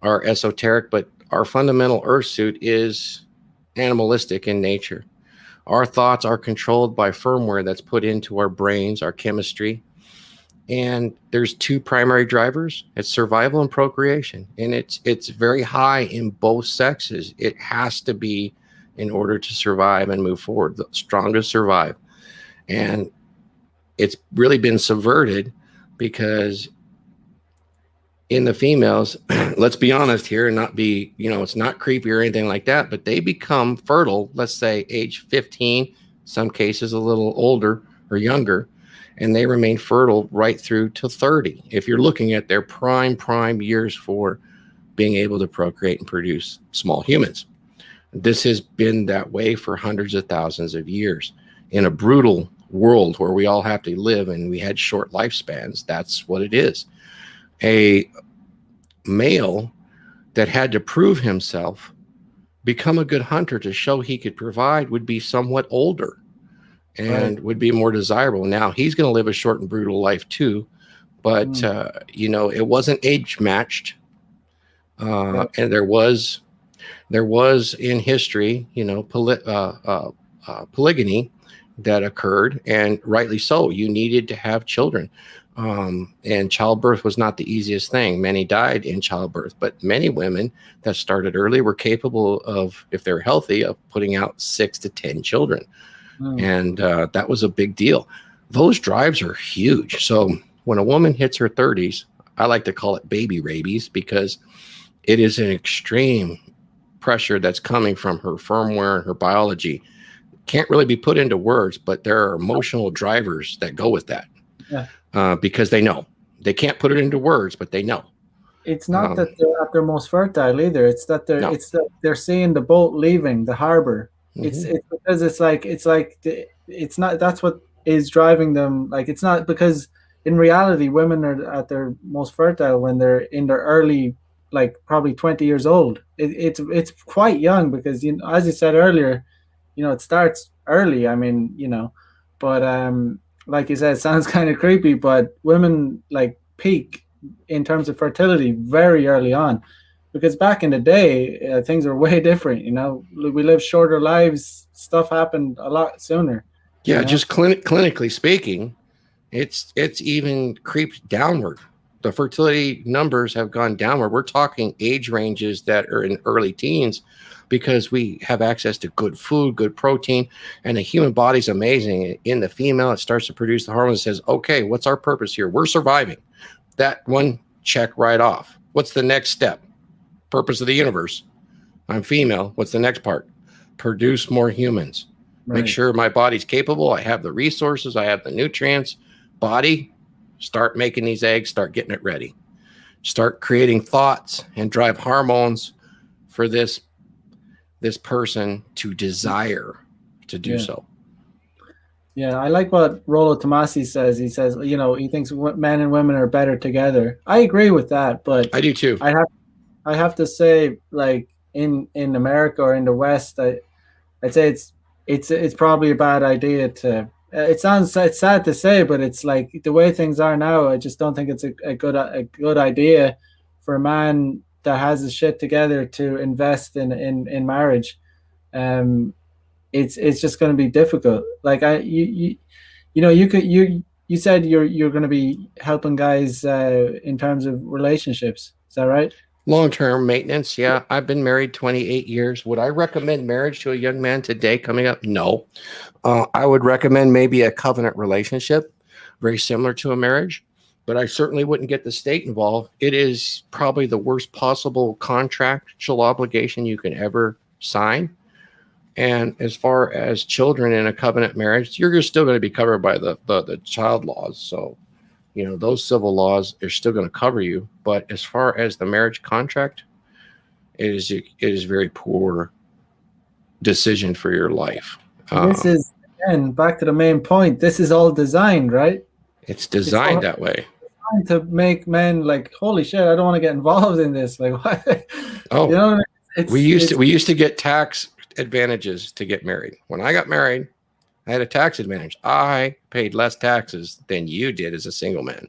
are esoteric, but our fundamental earth suit is animalistic in nature. Our thoughts are controlled by firmware that's put into our brains, our chemistry. And there's two primary drivers. It's survival and procreation. And it's very high in both sexes. It has to be in order to survive and move forward. The strongest survive. And it's really been subverted because in the females, let's be honest here and not be, it's not creepy or anything like that, but they become fertile, let's say age 15, some cases a little older or younger, and they remain fertile right through to 30. If you're looking at their prime years for being able to procreate and produce small humans. This has been that way for hundreds of thousands of years. In a brutal world where we all have to live and we had short lifespans, that's what it is. A male that had to prove himself, become a good hunter to show he could provide, would be somewhat older and Right. would be more desirable. Now he's going to live a short and brutal life too, but Mm. it wasn't age matched, Yeah. and there was in history, polygamy that occurred, and rightly so. You needed to have children. And childbirth was not the easiest thing. Many died in childbirth, but many women that started early were capable of, if they're healthy, of putting out 6 to 10 children. Mm. And that was a big deal. Those drives are huge. So when a woman hits her 30s, I like to call it baby rabies, because it is an extreme pressure that's coming from her firmware and her biology. Can't really be put into words, but there are emotional drivers that go with that. Yeah. Because they know. They can't put it into words, but they know. it's not Um, that they're at their most fertile either. no. It's that they're seeing the boat leaving the harbor. Hmm. It's because it's not that's what is driving them. Like it's not because in reality women are at their most fertile when they're in their early, like probably 20 years old. It's quite young because as you said earlier, it starts early. I mean, but like you said, it sounds kind of creepy, but women like peak in terms of fertility very early on, because back in the day things were way different. We lived shorter lives, stuff happened a lot sooner you Yeah, know just clinically speaking, it's even creeped downward. The fertility numbers have gone downward. We're talking age ranges that are in early teens because we have access to good food, good protein, and the human body's amazing. In the female, it starts to produce the hormone that says, okay, what's our purpose here? We're surviving. That one check right off. What's the next step? Purpose of the universe. I'm female. What's the next part? Produce more humans. Make right. sure my body's capable. I have the resources. I have the nutrients. Body, start making these eggs. Start getting it ready. Start creating thoughts and drive hormones for this person to desire to do Yeah, so. yeah, I like what Rollo Tomasi says. He says, he thinks men and women are better together. I agree with that, but I do too. i have I have to say, like, in America or in the West, I'd say it's probably a bad idea to. It's sad to say, but it's like the way things are now. I just don't think it's a good idea for a man that has his shit together to invest in marriage. Um, it's just going to be difficult. Like you said you're going to be helping guys in terms of relationships. Is that right? Long term maintenance. Yeah, I've been married 28 years. Would I recommend marriage to a young man today coming up? No. I would recommend maybe a covenant relationship, very similar to a marriage, but I certainly wouldn't get the state involved. It is probably the worst possible contractual obligation you can ever sign. And as far as children in a covenant marriage, you're still going to be covered by the child laws. So, those civil laws are still going to cover you. But as far as the marriage contract, it is very poor decision for your life. This Um, is, again, back to the main point. This is all designed, right? it's It's designed all that way. designed to make men like, holy shit, I don't want to get involved in this. Like, what? Oh, What I mean? we It's used to it's we used to get tax advantages to get married. When I got married, I had a tax advantage. I paid less taxes than you did as a single man.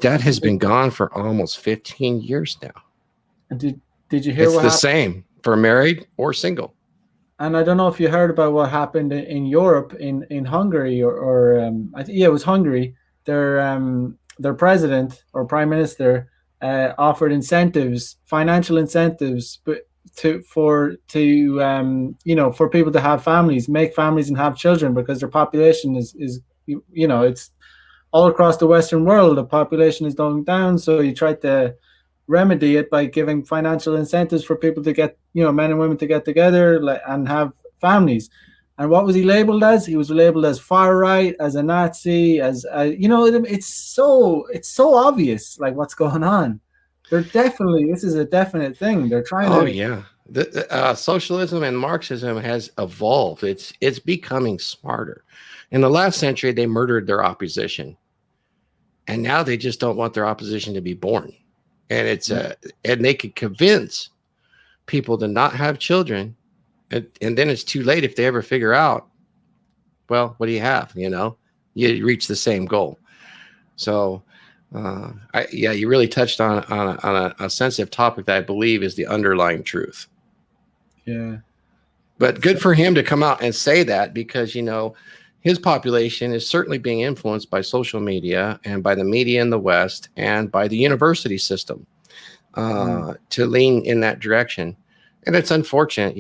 That has been gone for almost 15 years now. did did you hear It's what the happened? same for married or single. And I don't know if you heard about what happened in Europe, in Hungary, or yeah, it was Hungary. Their president or prime minister offered incentives, financial incentives, but for people to have families, make families, and have children, because their population is it's all across the Western world. The population is going down, so you try to remedy it by giving financial incentives for people to get, men and women to get together, like, and have families. And what was he labeled as? He was labeled as far right, as a Nazi, as it's so obvious, like, what's going on. This is a definite thing. They're trying Oh to. yeah, socialism and Marxism has evolved. It's becoming smarter. In the last century, they murdered their opposition, and now they just don't want their opposition to be born. And and they could convince people to not have children, and then it's too late if they ever figure out. Well, what do you have? You reach the same goal. So, yeah, you really touched on a sensitive topic that I believe is the underlying truth. Yeah. But So, good for him to come out and say that because, his population is certainly being influenced by social media and by the media in the West and by the university system to lean in that direction. And it's unfortunate,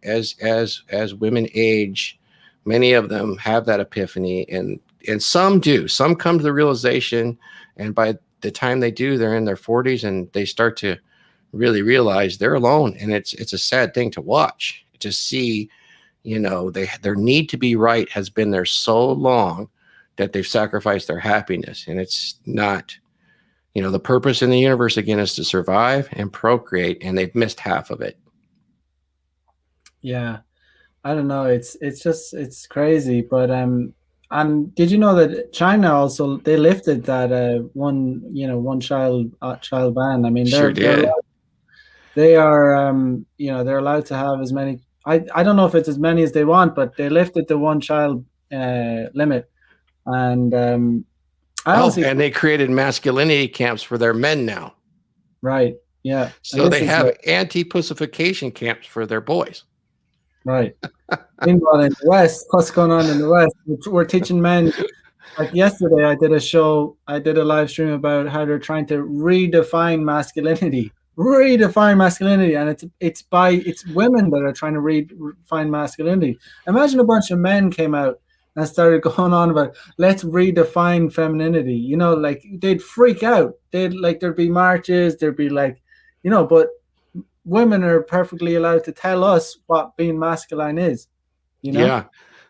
as women age, many of them have that epiphany, and some do. Some come to the realization, and by the time they do, they're in their 40s and they start to really realize they're alone. And it's a sad thing to watch, to see, their need to be right has been there so long that they've sacrificed their happiness. And it's not You know, the purpose in the universe again is to survive and procreate, and they've missed half of it. Yeah, I don't know. It's just it's crazy. But and did you know that China also they lifted that one one child ban? I mean Sure did. they are they're allowed to have as many. I don't know if it's as many as they want, but they lifted the one child limit, and I Oh, honestly and they created masculinity camps for their men now. right, yeah, and So this they is have anti-pussification camps for their boys. right. Meanwhile, in the West, what's going on in the West? We're teaching men. Like yesterday, I did a show, I did a live stream about how they're trying to redefine masculinity, and it's women that are trying to redefine masculinity. Imagine a bunch of men came out and started going on about let's redefine femininity. You know, like they'd freak out. There'd be marches, there'd be like, but women are perfectly allowed to tell us what being masculine is. You know, Yeah.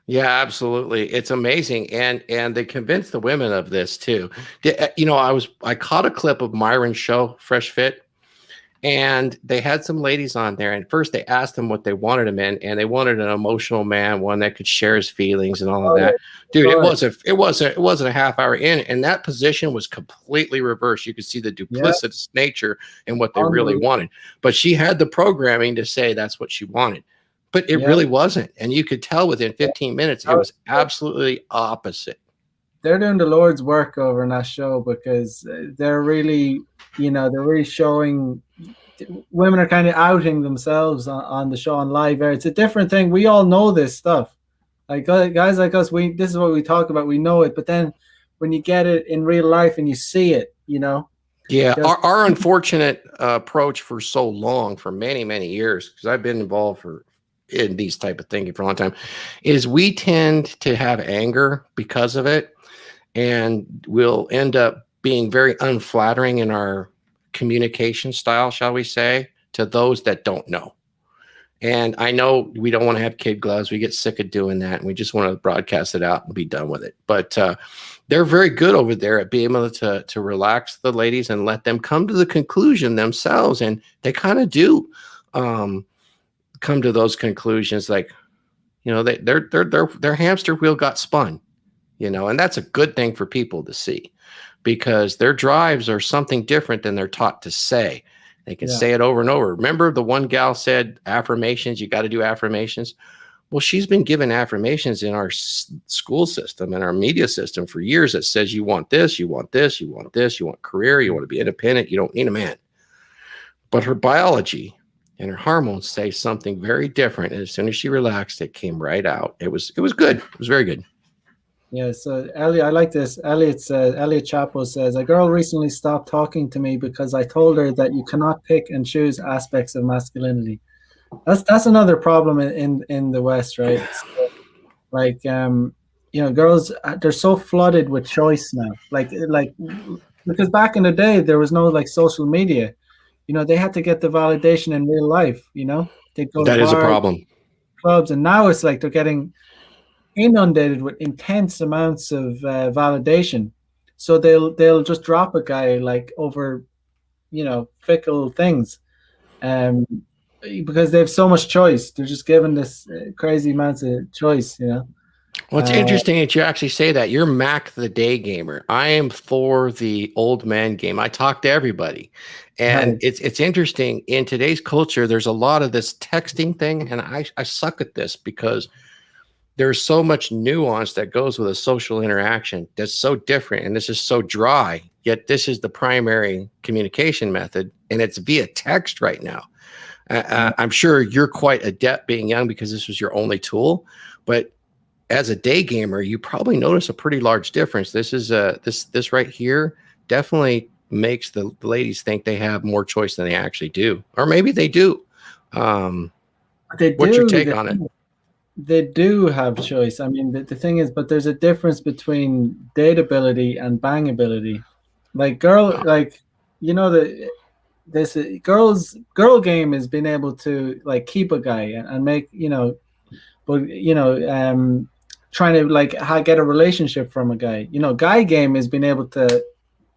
Yeah, absolutely. It's amazing. And they convinced the women of this too. You know, I caught a clip of Myron's show, Fresh Fit, and they had some ladies on there. And first they asked them what they wanted him in, and they wanted an emotional man, one that could share his feelings and all of oh yeah, that. Dude, go ahead. it wasn't a half hour in, and that position was completely reversed. You could see the Yeah, duplicitous nature and what they really unbelievable. wanted. But she had the programming to say that's what she wanted. But it Yeah. really wasn't. And you could tell within 15 minutes it How- was absolutely opposite. They're doing the Lord's work over in that show because they're really, they're really showing women are kind of outing themselves on the show on live air. It's a different thing. We all know this stuff. Like guys like us, this is what we talk about. We know it, but then when you get it in real life and you see it, Yeah, there's our unfortunate approach for so long, for many many years, because I've been involved for in these type of thinking for a long time, is we tend to have anger because of it, and we'll end up being very unflattering in our communication style, shall we say, to those that don't know. And I know we don't want to have kid gloves. We get sick of doing that, and we just want to broadcast it out and be done with it. But they're very good over there at being able to relax the ladies and let them come to the conclusion themselves, and they kind of do um, come to those conclusions. Like, you know, their hamster wheel got spun. You know, and that's a good thing for people to see, because their drives are something different than they're taught to say. They can yeah, say it over and over. Remember, the one gal said affirmations, you got to do affirmations. Well, she's been given affirmations in our school system and our media system for years that says you want this, you want this, you want this, you want career, you want to be independent, you don't need a man. But her biology and her hormones say something very different. And as soon as she relaxed, it came right out. It was good. It was very good. yeah. So Elliot, I like this. Elliot Chapo says a girl recently stopped talking to me because I told her that you cannot pick and choose aspects of masculinity. That's another problem in the West, right? So, like girls they're so flooded with choice now. Like because back in the day there was no like social media. They had to get the validation in real life. They'd go to That is a bars, problem. clubs, and now it's like they're getting inundated with intense amounts of validation. So they'll just drop a guy like over fickle things, um, because they have so much choice. They're just given this crazy amounts of choice. Well, it's Uh, interesting that you actually say that. You're Mac the day gamer. I am for the old man game. I talk to everybody. And right. it's interesting in today's culture, there's a lot of this texting thing. And I suck at this because there's so much nuance that goes with a social interaction that's so different. And this is so dry, yet this is the primary communication method. And it's via text right now. Yeah. I'm sure you're quite adept being young because this was your only tool. But as a day gamer, you probably notice a pretty large difference. This right here definitely makes the ladies think they have more choice than they actually do, or maybe they do. Um, But they what's your do. take on it? They do have choice. I mean, the thing is, but there's a difference between dateability and bangability. Like the this girl game is being able to like keep a guy and make but trying to like get a relationship from a guy. Guy game is being able to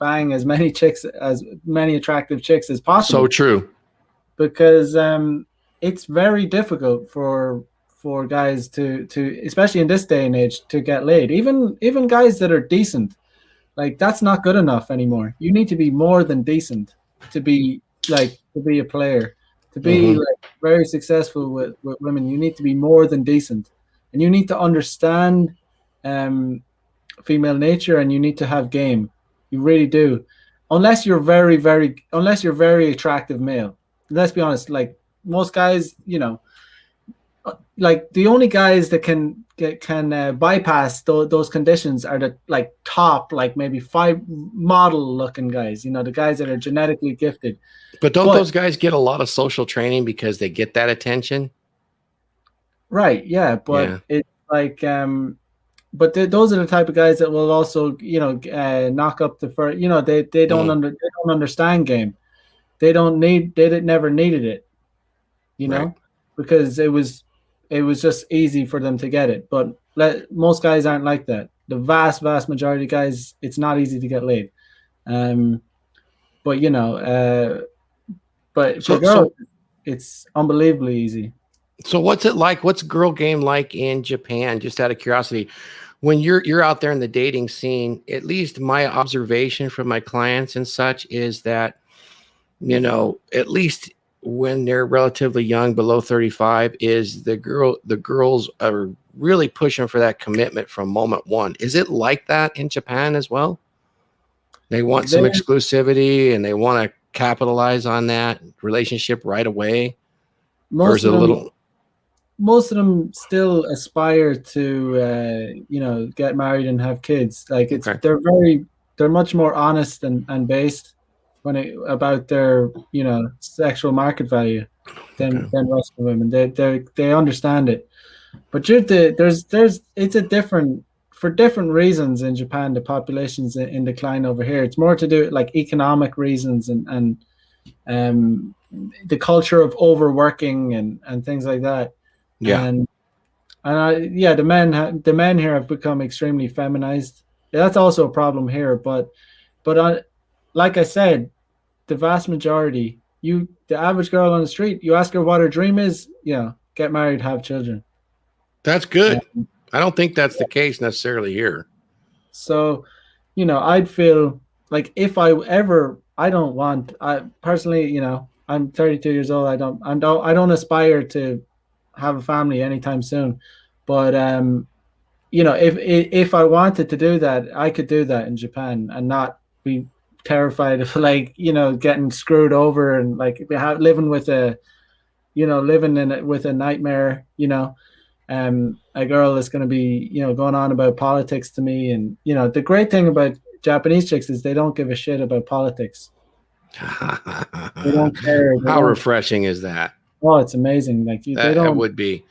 bang as many attractive chicks as So possible, true. because it's very difficult for guys to especially in this day and age to get laid. Even guys that are decent, like that's not good enough anymore. You need to be more than decent to be to be a player, to be Hmm. like very successful with women. You need to be more than decent, and you need to understand um, female nature, and you need to have game. You really do, unless you're very attractive male. Let's be honest. Like most guys, like the only guys that can bypass those conditions are the like top like maybe five model looking guys, the guys that are genetically gifted. But don't But those guys get a lot of social training because they get that attention? right, yeah, Yeah. but it's like but those are the type of guys that will also knock up the first. They don't Mm, they don't understand game. They never needed it, you right. know, because it was just easy for them to get it. But most guys aren't like that. The vast majority of guys, it's not easy to get laid. Um, but but for So girls, so it's unbelievably easy. so what's it like? What's girl game like in Japan? Just out of curiosity, when you're out there in the dating scene, at least my observation from my clients and such is that, at least when they're relatively young, below 35, is the girls are really pushing for that commitment from moment one. Is it like that in Japan as well? They want They some exclusivity and they want to capitalize on that relationship right away, or is most it of a them little most of them still aspire to get married and have kids. Like okay? they're much more honest and based about their sexual market value Okay. than Western women. They understand it. But there's it's a different for different reasons in Japan. The population's in decline over here. It's more to do with like economic reasons and um, the culture of overworking and things like that. Yeah, And yeah, the men here have become extremely feminized. That's also a problem here. But like I said, the vast majority, the average girl on the street, you ask her what her dream is, get married, have children. that's Uh, good. I don't think that's the case necessarily here. So, I'd feel like if I don't want, I personally, I'm 32 years old. I don't aspire to have a family anytime soon. But if I wanted to do that, I could do that in Japan and not be terrified of like getting screwed over and like living with living in it with a nightmare. A girl is going to be going on about politics to me, and the great thing about Japanese chicks is they don't give a shit about politics. They don't care. They How don't. refreshing is that? Oh, it's amazing. Like they That don't. would be.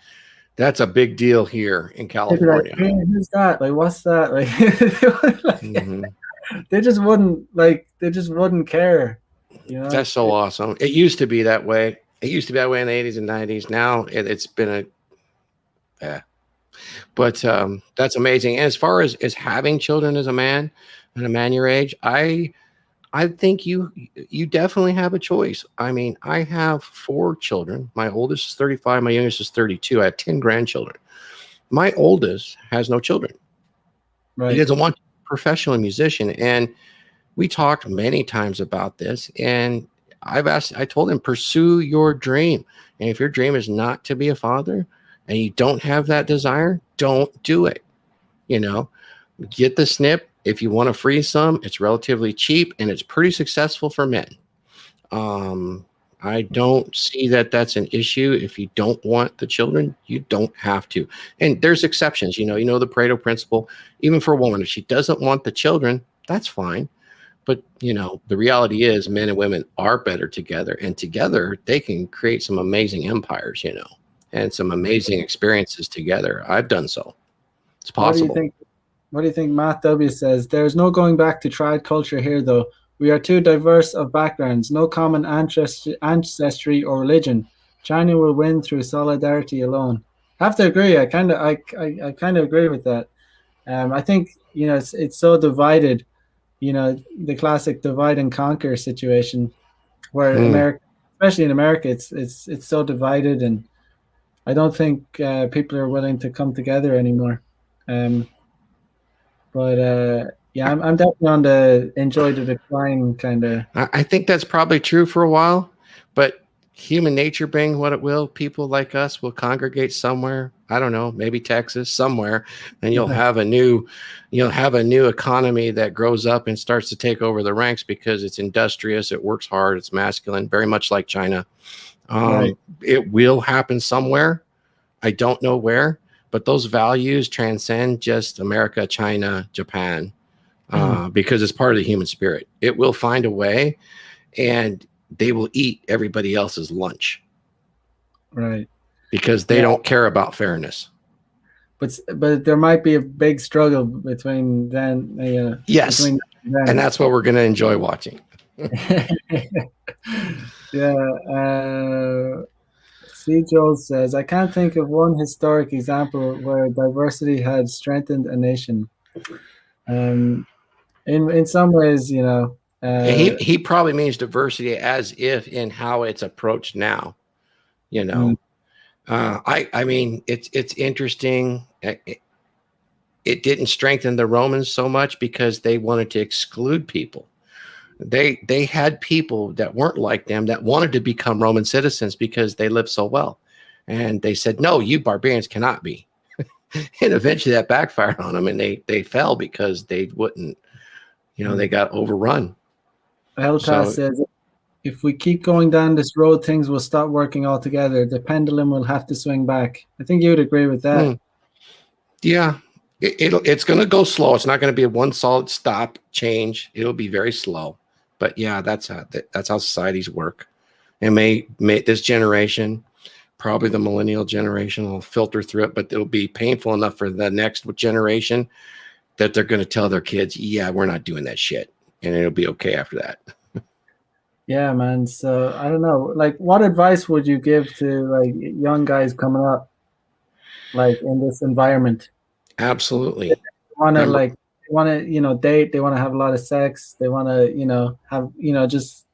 That's a big deal here in They'd be like, California. "Hey, who's that? Like, what's that?" Like, Hmm. they just wouldn't care. That's so awesome. It used to be that way. It used to be that way in the 80s and 90s. Now it's been yeah. But that's amazing. And as far as having children as a man and a man your age, I think you definitely have a choice. I mean, I have 4 children. My oldest is 35. My youngest is 32. I have 10 grandchildren. My oldest has no children. He Right. doesn't want to be a professional musician. And we talked many times about this. And I told him, pursue your dream. And if your dream is not to be a father and you don't have that desire, don't do it. You know, get the snip. If you want to freeze some, it's relatively cheap and it's pretty successful for men. Um, I don't see that that's an issue. If you don't want the children, you don't have to. And there's exceptions. The Pareto principle. Even for a woman, if she doesn't want the children, that's fine. But the reality is, men and women are better together, and together they can create some amazing empires. And some amazing experiences together. I've done so. It's What do you possible. think? What do you think? Matt W says there's no going back to triad culture here, though. We are too diverse of backgrounds, no common ancestry or religion. China will win through solidarity alone. I have to agree. I kind of agree with that. I think it's so divided. the classic divide and conquer situation where Mm. America, especially in America, it's so divided, and I don't think people are willing to come together anymore. Um, but yeah, I'm definitely on the enjoy the decline kind of. I think that's probably true for a while, but human nature being what it will, people like us will congregate somewhere. I don't know, maybe Texas, somewhere, and you'll have a new economy that grows up and starts to take over the ranks because it's industrious, it works hard, it's masculine, very much like China. Right. It will happen somewhere. I don't know where, but those values transcend just America, China, Japan, because it's part of the human spirit. It will find a way, and they will eat everybody else's lunch Right. because they Yeah. don't care about fairness. But there might be a big struggle between then, Yes, between and then. that's what we're going to enjoy watching. Yeah. C. Joel says, I can't think of one historic example where diversity had strengthened a nation. Um, in some ways, And he probably means diversity as if in how it's approached now. You mm, know, I mean it's interesting. It didn't strengthen the Romans so much because they wanted to exclude people. They had people that weren't like them that wanted to become Roman citizens because they lived so well, and they said, "No, you barbarians cannot be." And eventually, that backfired on them, and they fell because they wouldn't. They got overrun. Eltas So, says, if we keep going down this road, things will stop working altogether. The pendulum will have to swing back. I think you would agree with that. mm, yeah, it's going to go slow. It's not going to be a one solid stop change. It'll be very slow. But yeah, that's how societies work. And may this generation, probably the millennial generation, will filter through it, but it'll be painful enough for the next generation that they're going to tell their kids, yeah, we're not doing that shit. And it'll be okay after that. Yeah, man. So I don't know. Like, what advice would you give to like young guys coming up, like in this environment? Absolutely. Want to Number like, want to date. They want to have a lot of sex. They want to have just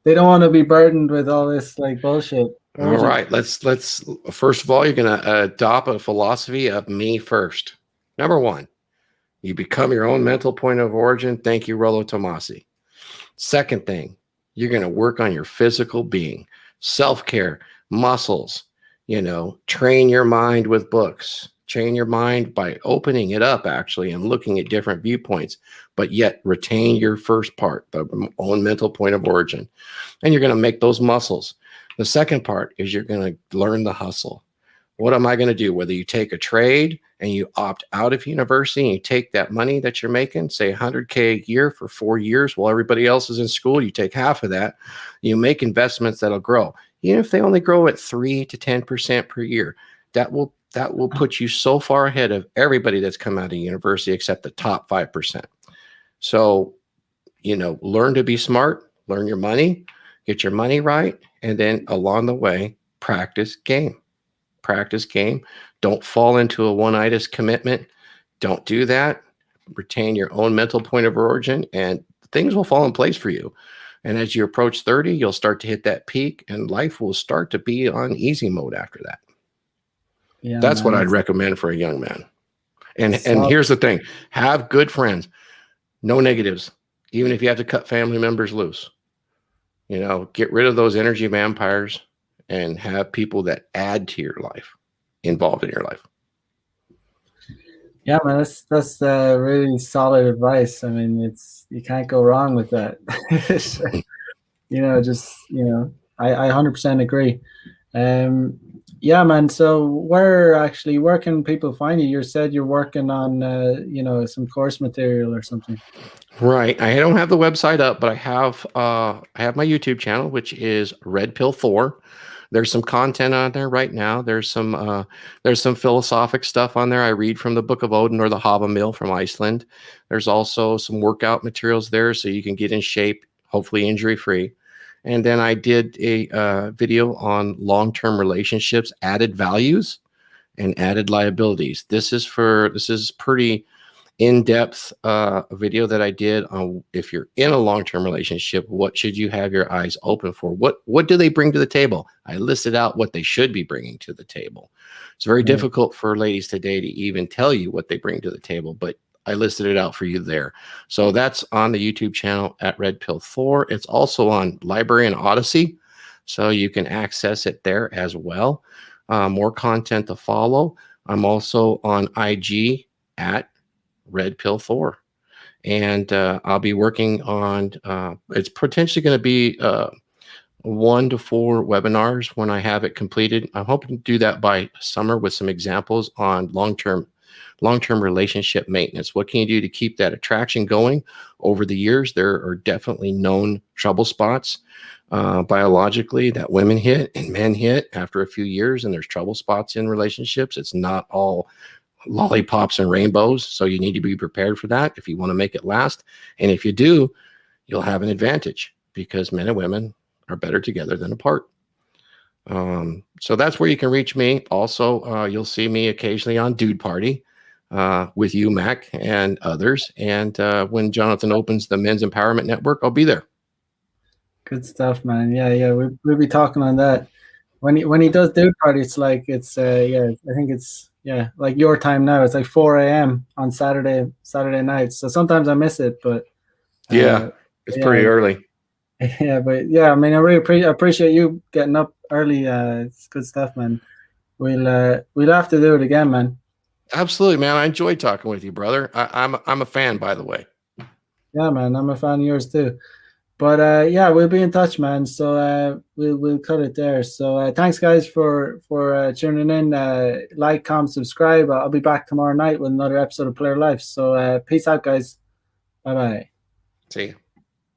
they don't want to be burdened with all this like bullshit. What All would you? right, let's first of all, you're going to adopt a philosophy of me first. Number one, you become your own mental point of origin. Thank you, Rollo Tomasi. Second thing, you're going to work on your physical being, self-care, muscles, train your mind with books, train your mind by opening it up actually and looking at different viewpoints, but yet retain your first part, the own mental point of origin. And you're going to make those muscles. The second part is you're going to learn the hustle. What am I going to do? Whether you take a trade and you opt out of university and you take that money that you're making, say 100K a year for 4 years while everybody else is in school, you take half of that, you make investments that'll grow. Even if they only grow at 3 to 10% per year, that will put you so far ahead of everybody that's come out of university except the top 5%. So, learn to be smart, learn your money, get your money right, and then along the way, practice game. Practice game. Don't fall into a one-itis commitment. Don't do that. Retain your own mental point of origin, and things will fall in place for you. And as you approach 30, you'll start to hit that peak, and life will start to be on easy mode after that. Yeah, That's man. what I'd That's recommend for a young man. And solid. here's the thing: have good friends, no negatives. Even if you have to cut family members loose, get rid of those energy vampires and have people that add to your life, involved in your life. Yeah, man. That's really solid advice. I mean, you can't go wrong with that. I 100% agree. Yeah, man. So where can people find you? You said you're working on some course material or something. Right. I don't have the website up, but I have my YouTube channel, which is Red Pill 4. There's some content on there right now. There's some philosophic stuff on there. I read from the Book of Odin or the Hava Mill from Iceland. There's also some workout materials there so you can get in shape, hopefully injury free. And then I did a video on long-term relationships, added values and added liabilities. This is pretty in-depth video that I did on if you're in a long-term relationship, what should you have your eyes open for? What do they bring to the table? I listed out what they should be bringing to the table. It's very Right. difficult for ladies today to even tell you what they bring to the table, but I listed it out for you there. So that's on the YouTube channel at Red Pill Thor. It's also on Library and Odyssey, so you can access it there as well. More content to follow. I'm also on IG at Red Pill Thor. And I'll be working on, it's potentially going to be 1 to 4 webinars when I have it completed. I'm hoping to do that by summer with some examples on long-term relationship maintenance. What can you do to keep that attraction going over the years? There are definitely known trouble spots biologically that women hit and men hit after a few years, and there's trouble spots in relationships. It's not all lollipops and rainbows, so you need to be prepared for that if you want to make it last. And if you do, you'll have an advantage because men and women are better together than apart. So that's where you can reach me. Also, you'll see me occasionally on Dude Party with you, Mac, and others. And when Jonathan opens the Men's Empowerment Network, I'll be there. Good stuff, man. Yeah. We'll be talking on that. When he does Dude Party, it's like it's I think it's like your time now. It's like 4 a.m. on Saturday nights. So sometimes I miss it, but it's pretty early. Yeah, but yeah, I mean, I really appreciate you getting up early. It's good stuff, man. We'll have to do it again, man. Absolutely, man. I enjoyed talking with you, brother. I'm a fan, by the way. Yeah, man. I'm a fan of yours too. But yeah, we'll be in touch, man. So we'll cut it there. So thanks, guys, for tuning in. Like, comment, subscribe. I'll be back tomorrow night with another episode of Player Life. So peace out, guys. Bye bye. See you.